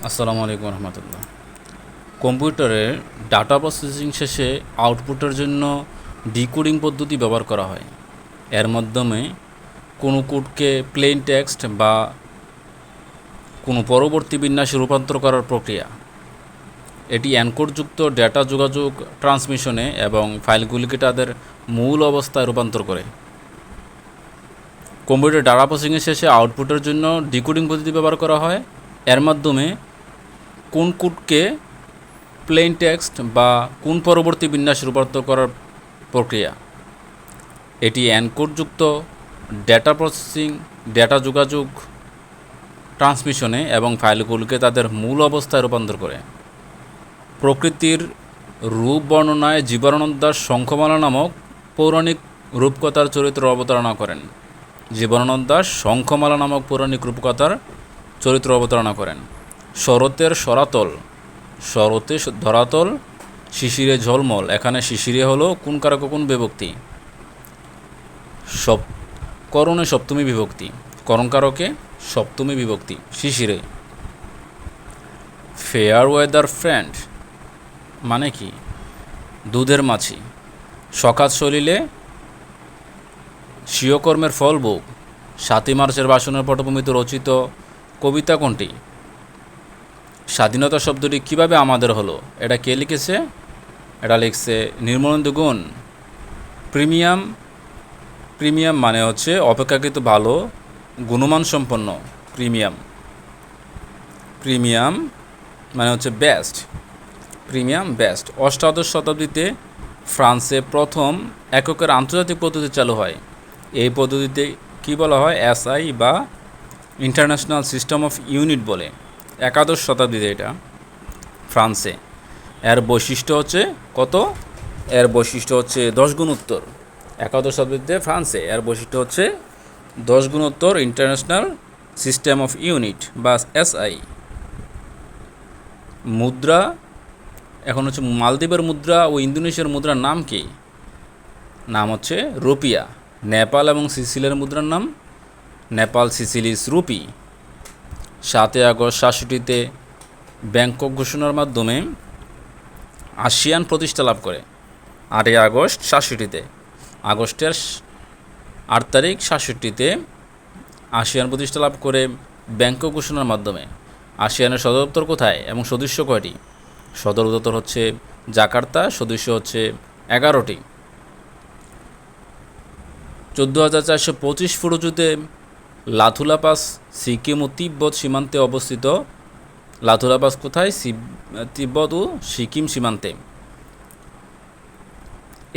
আসসালামু আলাইকুম রহমতুল্লাহ। কম্পিউটারের ডাটা প্রসেসিং শেষে আউটপুটের জন্য ডিকোডিং পদ্ধতি ব্যবহার করা হয়। এর মাধ্যমে কোনো কোডকে প্লেন টেক্সট বা কোনো পরবর্তী বিন্যাসে রূপান্তর করার প্রক্রিয়া। এটি এনকোডযুক্ত ডেটা যোগাযোগ ট্রান্সমিশনে এবং ফাইলগুলিকে তাদের মূল অবস্থায় রূপান্তর করে। কম্পিউটার ডাটা প্রসেসিংয়ের শেষে আউটপুটের জন্য ডিকোডিং পদ্ধতি ব্যবহার করা হয়। এর মাধ্যমে কোন কোডকে প্লেন টেক্সট বা কোন পরবর্তী বিন্যাস রূপান্তর করার প্রক্রিয়া। এটি এনকোডযুক্ত ডেটা প্রসেসিং, ডেটা যোগাযোগ ট্রান্সমিশনে এবং ফাইলগুলোকে তাদের মূল অবস্থায় রূপান্তর করে। প্রকৃতির রূপ বর্ণনায় জীবনানন্দ দাশ শঙ্খমালা নামক পৌরাণিক রূপকথার চরিত্র অবতারণা করেন। জীবনানন্দ দাশ শঙ্খমালা নামক পৌরাণিক রূপকথার চরিত্র অবতারণা করেন। শরতের সরাতল, শরতে ধরাতল, শিশিরে ঝলমল। এখানে শিশিরে হলো কোন কারক কোন বিভক্তি? করণে সপ্তমী বিভক্তি, করণ কারকে সপ্তমী বিভক্তি শিশিরে। ফেয়ার ওয়েদার ফ্রেন্ড মানে কি? দুধের মাছি। সকাত সলিলে স্বীয়কর্মের ফল ভোগ। ৭ই মার্চের ভাষণের পটভূমিতে রচিত কবিতা কোনটি? স্বাধীনতা শব্দটি কিভাবে আমাদের হলো? এটা কে লিখেছে? এটা লিখছে নির্মলেন্দু গুণ। প্রিমিয়াম, প্রিমিয়াম মানে হচ্ছে অপেক্ষাকৃত ভালো, গুণমান সম্পন্ন। প্রিমিয়াম, প্রিমিয়াম মানে হচ্ছে বেস্ট। Premium best. অষ্টাদশ শতাব্দীতে ফ্রান্সে প্রথম এককের আন্তর্জাতিক পদ্ধতি চালু হয়। এই পদ্ধতিতে কি বলা হয়? এসআই বা ইন্টারন্যাশনাল সিস্টেম অফ ইউনিট বলে। একাদশ শতাব্দীতে এটা ফ্রান্সে। এর বৈশিষ্ট্য হচ্ছে কত? এর বৈশিষ্ট্য হচ্ছে 10 গুণ উত্তর। একাদশ শতাব্দীতে ফ্রান্সে এর বৈশিষ্ট্য হচ্ছে 10 গুণ উত্তর, ইন্টারন্যাশনাল সিস্টেম অফ ইউনিট বা এসআই। মুদ্রা এখন হচ্ছে মালদ্বীপের মুদ্রা ও ইন্দোনেশিয়ার মুদ্রার নাম কি? নাম হচ্ছে রুপিয়া। নেপাল এবং সিসিলের মুদ্রার নাম নেপাল সিসিলিস রুপি। 7 আগস্ট 67তে ব্যাংকক ঘোষণার মাধ্যমে আসিয়ান প্রতিষ্ঠা লাভ করে। 8 আগস্ট 67তে, আগস্টের 8 তারিখ 67তে আসিয়ান প্রতিষ্ঠা লাভ করে ব্যাংকক ঘোষণার মাধ্যমে। আসিয়ানের সদর দপ্তর কোথায় এবং সদস্য কয়টি? সদর দপ্তর হচ্ছে জাকার্তা, সদস্য হচ্ছে 11টি। 14,425 ফুট উঁচুতে লাথুলা পাস সিকিম ও তিব্বত সীমান্তে অবস্থিত। লাথুলা পাস কোথায়? তিব্বত ও সিকিম সীমান্তে।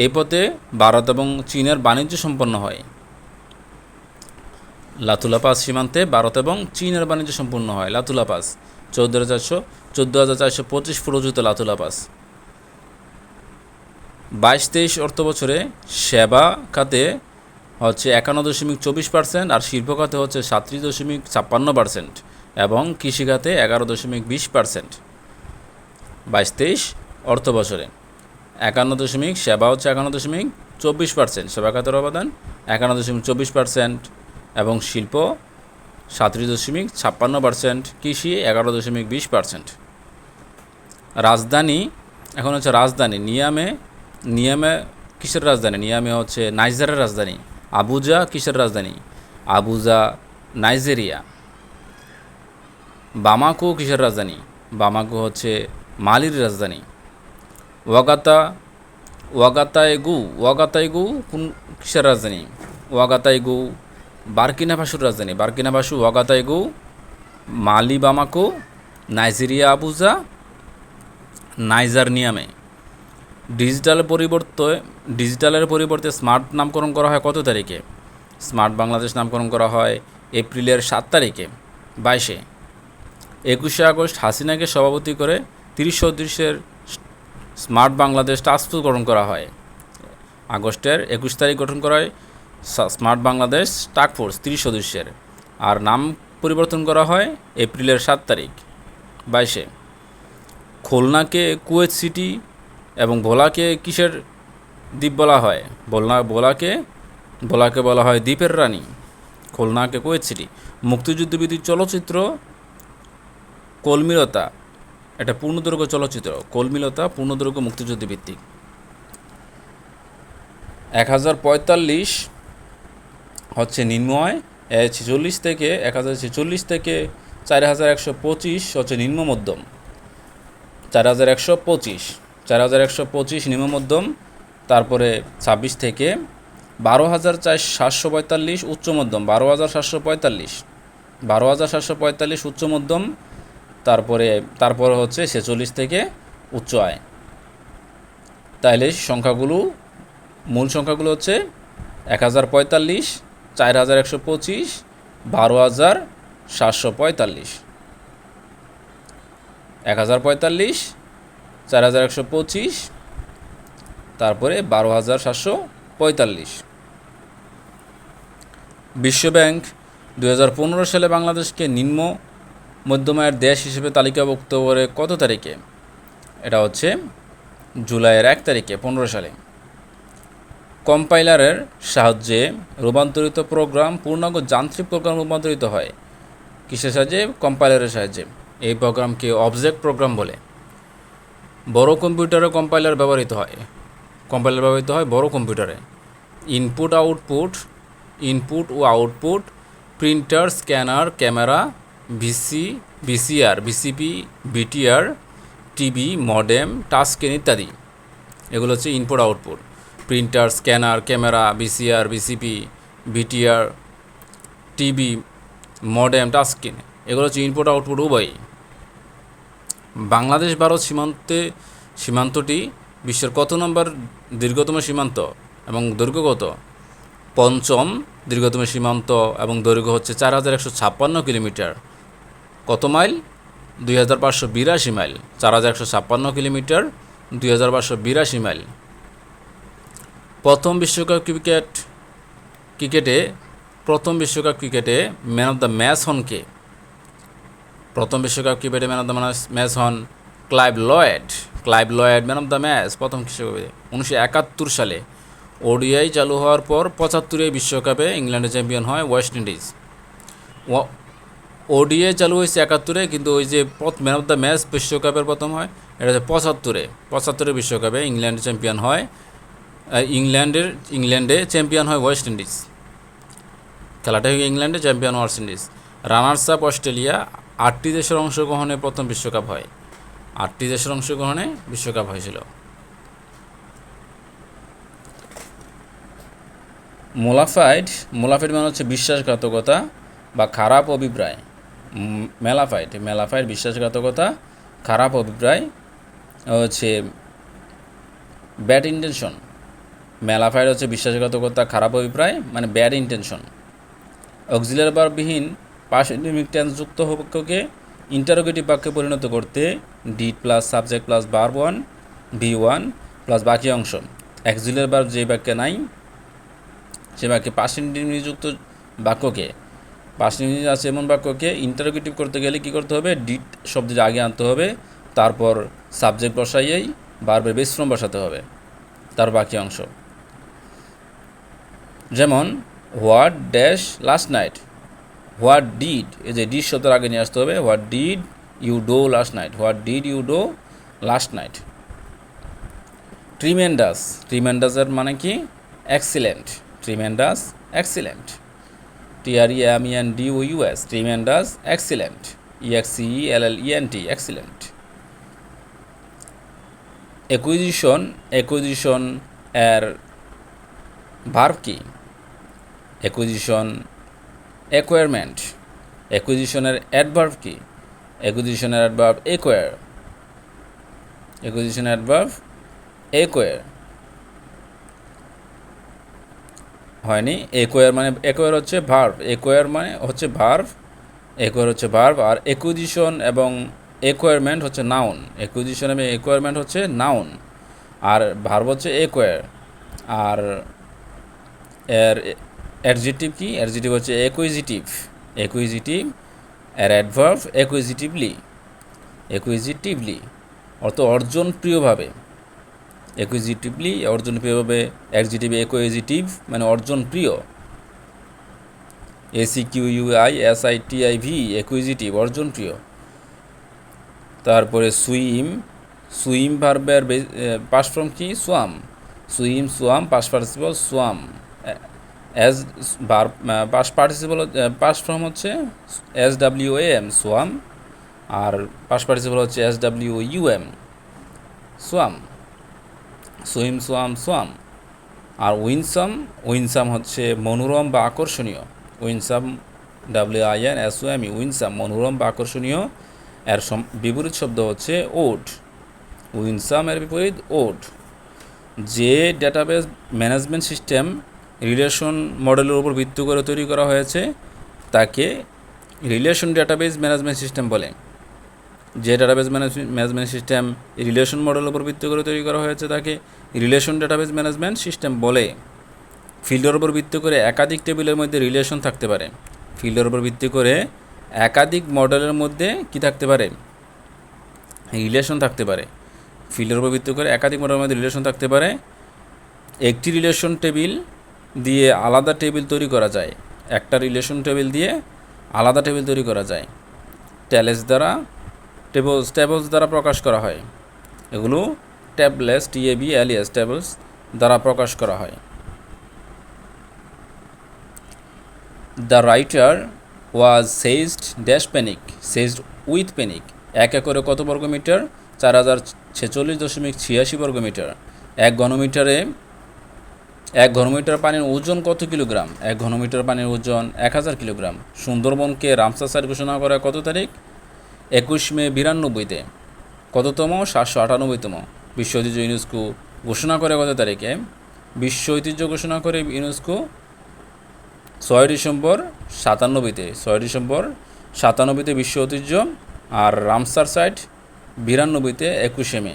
এই পথে ভারত এবং চীনের বাণিজ্য সম্পন্ন হয়। লাথুলা পাস সীমান্তে ভারত এবং চীনের বাণিজ্য সম্পন্ন হয়। লাথুলা পাস 14,425 ফুট উঁচুতে লাথুলা পাস। 22-23 অর্থ বছরে সেবা খাতে হচ্ছে 51.24% আর শিল্প খাতে হচ্ছে 37.56% এবং কৃষিখাতে 11.20%। 22-23 অর্থ বছরে 51 সেবা হচ্ছে 51.24%, সেবা খাতের অবদান 51.24% এবং শিল্প 37.56%, কৃষি 11.20%। রাজধানী এখন হচ্ছে রাজধানী নিয়ামে কিসের রাজধানী? নিয়ামে হচ্ছে নাইজারের রাজধানী। আবুজা কিসের রাজধানী? Abuja Nigeria. বামাকো কিসের রাজধানী? বামাকো হচ্ছে মালির রাজধানী। ওয়াগাতাইগু কোন কিসের রাজধানী? ওয়াগাতাইগু বার্কিনা ফাসোর রাজধানী। বার্কিনা ফাসো, ওয়াগাতাইগু, মালি বামাকো, নাইজেরিয়া আবুজা, নাইজার নিয়ামে। ডিজিটালের পরিবর্তে স্মার্ট নামকরণ করা হয় কত তারিখে? স্মার্ট বাংলাদেশ নামকরণ করা হয় এপ্রিলের 7 তারিখে। 21 আগস্ট হাসিনাকে সভাপতি করে 30 সদস্যের স্মার্ট বাংলাদেশ টাস্কফোর্স গঠন করা হয়। আগস্টের 21 তারিখ গঠন করা হয় স্মার্ট বাংলাদেশ টাস্কফোর্স 30 সদস্যের। আর নাম পরিবর্তন করা হয় এপ্রিলের 7 তারিখ। 22 খুলনাকে কুয়েত সিটি এবং ভোলাকে কিসের দ্বীপ বলা হয়? ভোলাকে বলা হয় দ্বীপের রানী। খুলনাকে কুয়েত সিটি। মুক্তিযুদ্ধবিধি চলচ্চিত্র কলমিলতা এটা পূর্ণদৈর্ঘ্য চলচ্চিত্র। কলমিলতা পূর্ণদৈর্ঘ্য মুক্তিযুদ্ধ ভিত্তিক। 1045 হচ্ছে নিম্নআয়, 46 থেকে 1046 থেকে 4125 হচ্ছে নিম্ন মধ্যম। 4125 নিম্ন মধ্যম। তারপরে 26 থেকে 12,745 উচ্চ মধ্যম। 12,745 উচ্চ মধ্যম। তারপরে হচ্ছে 46 থেকে উচ্চ আয়। তাইলে মূল সংখ্যাগুলো হচ্ছে 1045, 4125, 12,745। 1045, 4125, তারপরে 12,745। বিশ্বব্যাংক 2015 সালে বাংলাদেশকে নিম্ন মধ্যম আয়ের দেশ হিসেবে তালিকাভুক্ত করে কত তারিখে? এটা হচ্ছে জুলাইয়ের 1 তারিখে, 15 সালে। কম্পাইলারের সাহায্যে রূপান্তরিত প্রোগ্রাম পূর্ণাঙ্গ যান্ত্রিক প্রোগ্রাম রূপান্তরিত হয় কিসের সাহায্যে? কম্পাইলারের সাহায্যে। এই প্রোগ্রামকে অবজেক্ট প্রোগ্রাম বলে। বড় কম্পিউটারে কম্পাইলার ব্যবহৃত হয় বড় কম্পিউটারে। ইনপুট ও output, printer, scanner, camera, VCP, BTR, TV, modem, touchscreen ইত্যাদি। এগুলো হচ্ছে input output. Printer, scanner, camera, VCP, BTR, TV, modem, touchscreen, এগুলো হচ্ছে ইনপুট আউটপুট উভয়ই। বাংলাদেশ ভারত সীমান্তটি বিশ্বের কত নম্বর দীর্ঘতম সীমান্ত এবং দৈর্ঘ্য কত? 5ম দীর্ঘতম সীমান্ত এবং দৈর্ঘ্য হচ্ছে 4156 কিলোমিটার। কত মাইল? 2582 মাইল। 4156 kilometre, 2582 mile. প্রথম বিশ্বকাপ ক্রিকেটে ম্যান অফ দ্য ম্যাচ হন কে? প্রথম বিশ্বকাপ ক্রিকেটে ম্যান অফ দ্য ম্যাচ হন Clive Lloyd man of the match প্রথম বিশ্বকাপে 1971 সালে। ওডিআই চালু হওয়ার পর 75 বিশ্বকাপে ইংল্যান্ডের চ্যাম্পিয়ন হয় ওয়েস্ট ইন্ডিজ। ওডিআই চালু হয়েছে 71, কিন্তু ওই যে ম্যান অফ দ্য ম্যাচ বিশ্বকাপের প্রথম হয় এটা হচ্ছে 75 বিশ্বকাপে ইংল্যান্ডে চ্যাম্পিয়ন হয় ওয়েস্ট ইন্ডিজ। খেলাটা হয়ে ইংল্যান্ডে champion West Indies. Runners up Australia. 8টি দেশের অংশগ্রহণে প্রথম বিশ্বকাপ হয়। 8টি দেশের অংশগ্রহণে বিশ্বকাপ হয়েছিল। মোলাফাইড মানে হচ্ছে বিশ্বাসঘাতকতা বা খারাপ অভিপ্রায়। মেলাফাইড বিশ্বাসঘাতকতা, খারাপ অভিপ্রায় হচ্ছে ব্যাড ইন্টেনশন। মেলাফাইড হচ্ছে বিশ্বাসঘাতকতা, খারাপ অভিপ্রায় মানে ব্যাড ইন্টেনশন। অক্সিলারি ভার্ববিহীন পাস্ট ইনডিফিনিট টেন্সযুক্ত বাক্যকে ইন্টারোগেটিভ বাক্যে পরিণত করতে did plus subject plus verb 1 V1 plus বাকি অংশ। অক্সিলারি ভার্ব যে বাক্যে নাই সে বাক্যে পাস্ট ইনডিফিনিটযুক্ত বাক্যকে, পাস্ট ইনডিফিনিট আছে এমন বাক্যকে ইন্টারোগেটিভ করতে গেলে কী করতে হবে? ডিড শব্দটি আগে আনতে হবে, তারপর সাবজেক্ট বসাইয়েই ভার্বের বেস ফর্ম বসাতে হবে, তার বাকি অংশ। যেমন what dash last night. What did, এই যে ডিড শব্দের আগে নিয়ে আসতে হবে। What did you do last night. ট্রিমেন্ডাসের মানে কি? Excellent. Excellent. TREMENDOUS, tremendous, excellent. EXCELLENT, excellent. Acquisition এর ভার্ব কি? অ্যাকোয়ারমেন্ট। অ্যাকুইজিশনের অ্যাডভার্ব কি? অ্যাকুইজিশনের অ্যাডভার্ব অ্যাকোয়ার। হয়নি। অ্যাকোয়ার হচ্ছে ভার্ব। আর অ্যাকুইজিশন এবং অ্যাকোয়ারমেন্ট হচ্ছে নাউন। আর ভার্ব হচ্ছে অ্যাকোয়ার। আর এর অ্যাডজেক্টিভ কি? অ্যাডজেক্টিভ হচ্ছে অ্যাকুইজিটিভ। এর অ্যাডভার্ব অ্যাকুইজিটিভলি অর্থ অর্জনপ্রিয়ভাবে। অ্যাডজেক্টিভ অ্যাকুইজিটিভ মানে অর্জনপ্রিয়। ACQUISITIV, অ্যাকুইজিটিভ, অর্জনপ্রিয়। তারপরে সুইম, সুইম ভার্বের পাস্ট ফর্ম কি? Swam. Swim swam, past participle swum. As verb past participle past form হচ্ছে SWAM সোয়াম, আর পাস্ট পার্টিসিপল হচ্ছে SWUM swum. Swim swam swum. আর উইনসাম, উইনসাম হচ্ছে মনোরম বা আকর্ষণীয়। উইনসাম WINSOME উইনসাম মনোরম বা আকর্ষণীয়। এর বিপরীত শব্দ হচ্ছে ওড। উইনসাম এর বিপরীত ওড। যে ডেটাবেস ম্যানেজমেন্ট সিস্টেম রিলেশন মডেলের উপর ভিত্তি করে তৈরি করা হয়েছে তাকে রিলেশন ডেটাবেস ম্যানেজমেন্ট সিস্টেম বলে। যে ডেটাবেস ম্যানেজমেন্ট সিস্টেম রিলেশন মডেলের উপর ভিত্তি করে তৈরি করা হয়েছে তাকে রিলেশন ডেটাবেস ম্যানেজমেন্ট সিস্টেম বলে। ফিল্ডের উপর ভিত্তি করে একাধিক টেবিলের মধ্যে রিলেশন থাকতে পারে। ফিল্ডের উপর ভিত্তি করে একাধিক মডেলের মধ্যে কি থাকতে পারে? রিলেশন থাকতে পারে। ফিল্ডের উপর ভিত্তি করে একাধিক মডেলের মধ্যে রিলেশন থাকতে পারে। একটি রিলেশন টেবিল দিয়ে আলাদা টেবিল তৈরি করা যায়। একটা রিলেশন টেবিল দিয়ে আলাদা টেবিল তৈরি করা যায়। ট্যালেস দ্বারা টেবলস দ্বারা প্রকাশ করা হয়। এগুলো ট্যাবলেস TABLES টেবলস দ্বারা প্রকাশ করা হয়। The writer was সেজড dash panic, সেজড with panic. 1 একরে কত বর্গমিটার? 4046.86 বর্গমিটার। এক ঘনমিটার পানির ওজন কত কিলোগ্রাম? 1 ঘনমিটার পানির ওজন 1000 কিলোগ্রাম। সুন্দরবনকে রামসার সাইট ঘোষণা করা কত তারিখ? 21 মে 92-তে। কততম? 798তম। বিশ্ব ঐতিহ্য ইউনেস্কো ঘোষণা করে কত তারিখে? বিশ্ব ঐতিহ্য ঘোষণা করে ইউনেস্কো 6 ডিসেম্বর 97-তে। 6 ডিসেম্বর 97-তে বিশ্ব ঐতিহ্য। আর রামসার সাইট 92-তে 21 মে।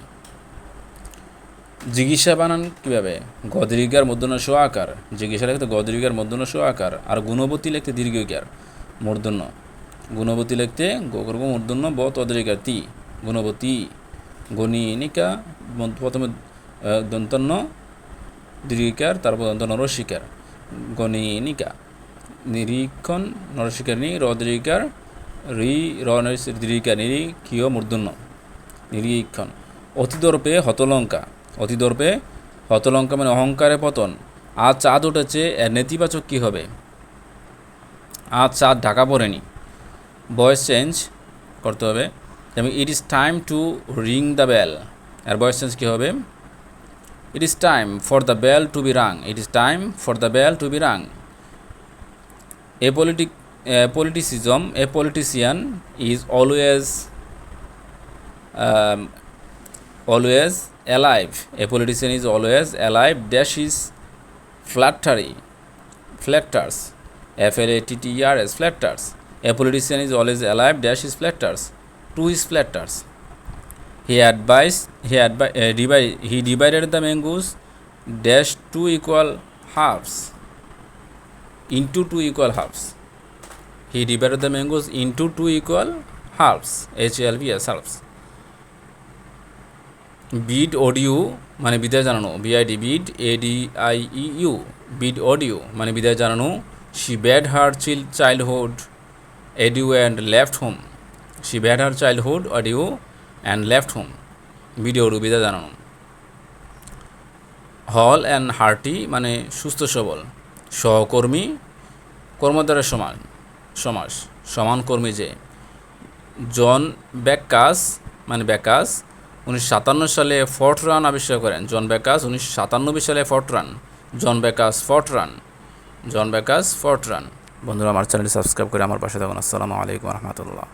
জিজ্ঞাসা বানান কীভাবে? গদরিকার মূর্ধন্য স আকার। জিজ্ঞাসা লিখতে গদরিকার মূর্ধন্য স আকার। আর গুণবতী লিখতে দীর্ঘিকার মূর্ধন্য। গুণবতী লিখতে গর্গ মূর্ধন্য ব তদরিকার তি। গুণবতী। গণিনিকা প্রথমে দন্তন্য দীর্ঘিকার, তারপর দন্ত নরসিকার গণিনিকা। নিরীক্ষণ নরসিকার নি রদরিকার রি দীর্ঘিকার নিরীক্ষীয় মূর্ধন্য নিরীক্ষণ। অতিদর্পে হতলঙ্কা। অতিদর্পে হতলঙ্কা মানে অহংকারে পতন। আজ চাঁদ উঠেছে, এর নেতিবাচক কী হবে? আজ চাঁদ ঢাকা পড়েনি। ভয়েস চেঞ্জ করতে হবে। যেমন it is time to ring the bell, এর ভয়েস চেঞ্জ কী হবে? It is time for the bell to be rung. It is time for the bell to be rung. A politician is always alive. A politician is always alive dash his flatters. FLATTERS flatters. A politician is always alive dash his flatters to his flatters. He divided the mangoes dash two equal halves into two equal halves. He divided the mangoes into two equal halves. halves. Bid audio মানে বিদায় জানানো। BID bid ADIEU bid audio মানে বিদায় জানানো। She bade her childhood adieu and left home. She bade her childhood adieu and left home. Bid audio বিদায় জানানো। Whole and hearty মানে সুস্থ সবল। সহকর্মী কর্মদ্বারা সমাস সমান কর্মী যে। জন ব্যাকাস মানে ব্যাকাস 1957 সালে ফর্টরান আবিষ্কার করেন। জন ব্যাকাস 1997 সালে ফর্টরান। জন ব্যাকাস ফর্টরান। বন্ধুরা, আমার চ্যানেলটি সাবস্ক্রাইব করে আমার পাশে থাকুন। আসসালামু আলাইকুম রহমতুল্লাহ।